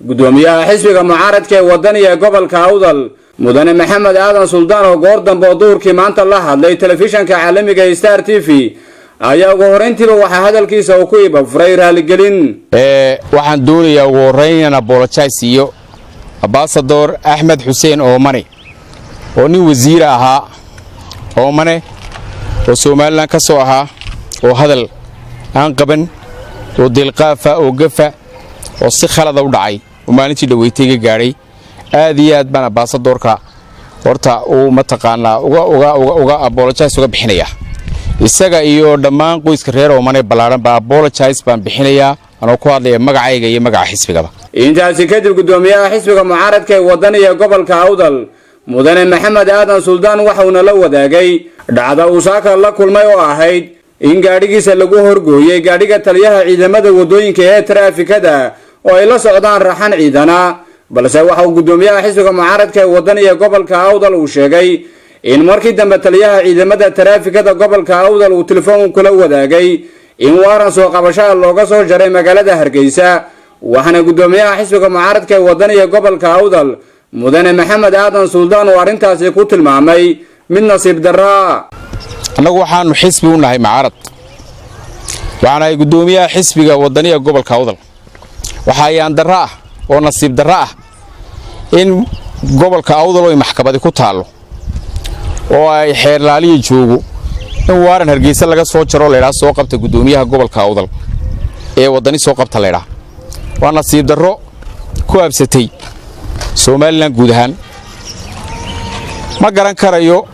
gudoomiyaha xisbiga mucaaradka ee wadaniga gobolka Awdal mudane Maxamed Aadan Suldaan oo goor dambe duurkii maanta la hadlay telefishanka caalamiga Star TV ayaa ugu horeyntiiba waxa hadalkiisa uu ku iibafray raaligelin waxaan doonayaa ugu horeyn apologize iyo Ambassador Ahmed Hussein Oomane oo nin wasiir ahaa Oomane oo Soomaaliland ka soo ahaa oo hadal aan qaban oo dilqaafa oo gafa oo si khalad u dhacay oo maalintii dhaweeytay gaaray aad iyo aad baan Ambassadorka horta uu mataqaana uga apologize uga bixinaya isaga iyo dhammaan qoyska reer Oomane balaaran ba apologize baan bixinaya anoo ku hadlaya magacayga iyo magaca xisbigaba intaasi kadib gudoomiyaha xisbiga mucaaradka ee wadaniga gobolka Awdal mudane Maxamed Aadan Suldaan waxa uu la wadaagay dhacdo uu saaka la kulmay oo ahayd in gaadhigiisa lagu horgooyay gaadhiga taliyaha ciidamada wadooyinka ee traafikada oo ay la socdaan raxan ciidana balse waxa uu gudoomiyaha xisbiga mucaaradka ee wadaniga gobolka Awdal uu sheegay in markii dambe taliyaha ciidamada traafikada gobolka Awdal uu telefoon kula wadaagay in waaran soo qabasho looga soo jaray magaalada Hargeysa waxana gudoomiyaha xisbiga mucaaradka ee wadaniga gobolka Awdal mudane Maxamed Aadan Suldaan oo arintaasi ku tilmaamay mid nasiib darro anagu waxaanu xisbi u nahay mucaarad waxaana gudoomiyaha xisbiga wadaniga gobolka Awdal waxa ayaan darro oo nasiib darro in gobolka Awdal oo maxkamad ku taalo oo ay xeerlaaliye joogo in waaran Hargeysa laga soo jaro leeyahay soo qabta gudoomiyaha gobolka Awdal ee wadani soo qabta leeyahay waa nasiib darro ku absatay Soomaaliland guud ahaan ma garan karayo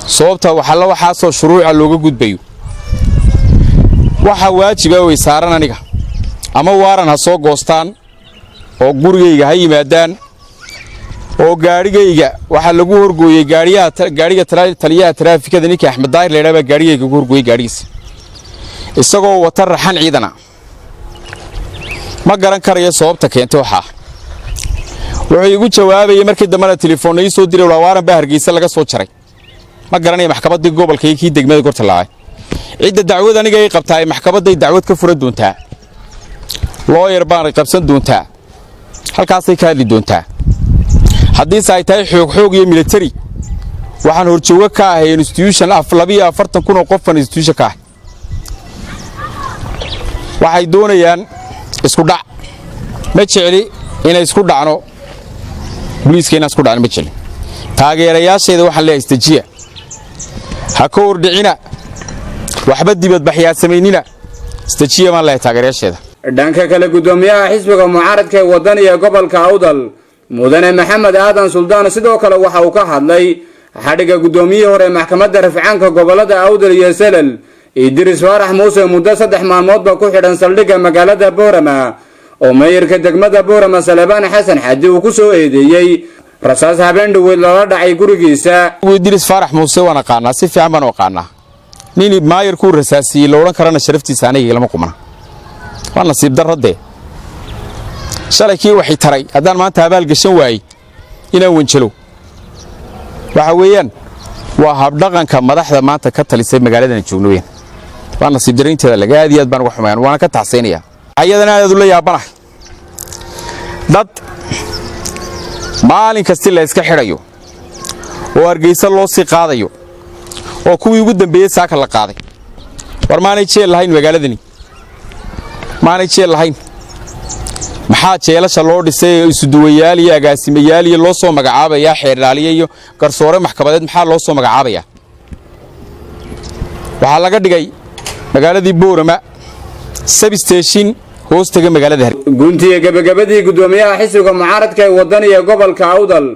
sababta waxa soo shuruuc looga gudbayo waxa waajib ah way saaran aniga ama waaran ha soo goostaan oo gurigayga ha yimaadaan oo gaarigayga waxa lagu horgooyay gaariga taliyaha traafikada ninka Axmed Daahir leeyahay gaarigayga ugu horgooyay gaarigiisa isagoo wata raxan ciidana ma garan karayo sababta keentay waxa wuxuu igu jawaabayay markii dambe telefoon ay soo diray waaran ba Hargeysa laga soo jaray ma garanay maxkamadda gobolka ee degmada Gorta Laay cid dacwad aniga ay qabtay maxkamadda dacwad ka furan doontaa lawyer baan qabsan doontaa halkaas ay ka hadli doontaa haddii ay tahay xoog iyo military waxaan horjooga ka ahay institution 240,000 oo qof institution ka waxay doonayaan isku dhac ma jeceli inay isku dhacno booliiska isku dhacno ma jeceli taageerayaasheeda waxaan leeyahay istajiya ha ka hordhicina waxba dibad baxyaa sameynina istajiya ma leeyahay taageerayaasheeda dhanka kale gudoomiyaha xisbiga mucaaradka ee wadaniga gobolka Awdal mudane Maxamed Aadan Suldaan sidoo kale waxa uu ka hadlay xadhiga gudoomiyihii hore maxkamadda rafcaanka gobolada Awdal iyo Salal Idris Farax Muuse muddo 3 maalmood ku xidhan saldhigga magaalada Boorama oo maayirka degmada Boorama Salebaan Xasan Xadi uu ku soo eedeeyay rasaas habeen dhaweyd la dhacay gurigiisa Idris Farax Muuse wana qaana si fiican baan u qaana nin maayirku rasaasiyay loo oran karana sharaftiisa aniga lama qumana waa nasiib darrade shalay waxay taray hadaan maanta abaal gashan waayay inaan wanjelo waxa weeyaan waa hab dhaqanka madaxda maanta ka talisay magaalada joogno weyn waa nasiib dareynteeda laga aad iyo aad baan uga xumayaan waana ka taxseenaya ayadana aad u la yaabanahay dad maalin kasta la iska xirayo oo Hargeysa loo sii qaadayo oo kuwii ugu dambeeyay saaka la qaaday war maanay jeel lahayn magaaladani maanay jeel lahayn maxaa jeelasha loo dhisay isu duwayaal iyo agaasimayaal iyo loo soo magacaabaya xeerlaaliye iyo garsoore maxkamadeed maxaa loo soo magacaabaya waxa laga dhigay magaaladii Boorama substation hoostaga magaalada guntiga gabagabadii gudoomiyaha xisbiga mucaaradka ee wadaniga gobolka Awdal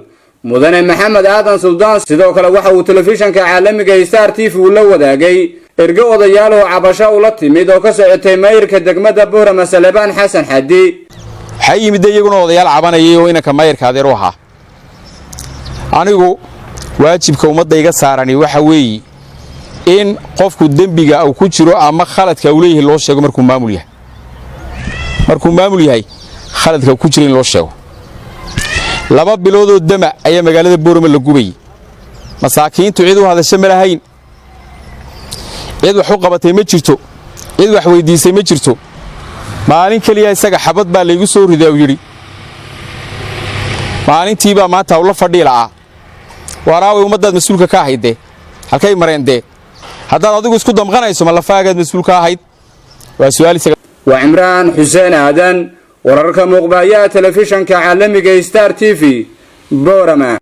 mudane Maxamed Aadan Suldaan sidoo kale waxa uu telefishanka caalamiga Star TV la wadaagay ergo odayaal oo cabasho u la timid oo ka socotay maayirka degmada Boorama Salebaan Xasan Xadi waxay yimid iyaguna odayaal cabanayay oo inanka maayirka adeer u ahaa anigu waajibka ummadda iga saarani waxa weeye in qofku dambiga uu ku jiro ama khaladka uu leeyahay loo sheego markuu maamul yahay khaladka ku jiro in loo sheego 2 bilood oo dama ayaa magaalada Boorama la gubay masaakiintu cid u hadasho ma lahayn cid wax u qabatay ma jirto cid wax weydiisay ma jirto maalin kaliya isaga xabad baa la igu soo riday oo yiri maalintiibaa maanta hawla fadhii la'aa waraaway ummaddaad mas-uulka ka ahaydde halkay mareendee haddaad adigu isku damqanayso ma lafaagaad mas-uul ka ahayd waa su'aal waa Cimraan Xuseen Aadan wararka muuqbaaya telefishanka caalamiga Star TV Boorama.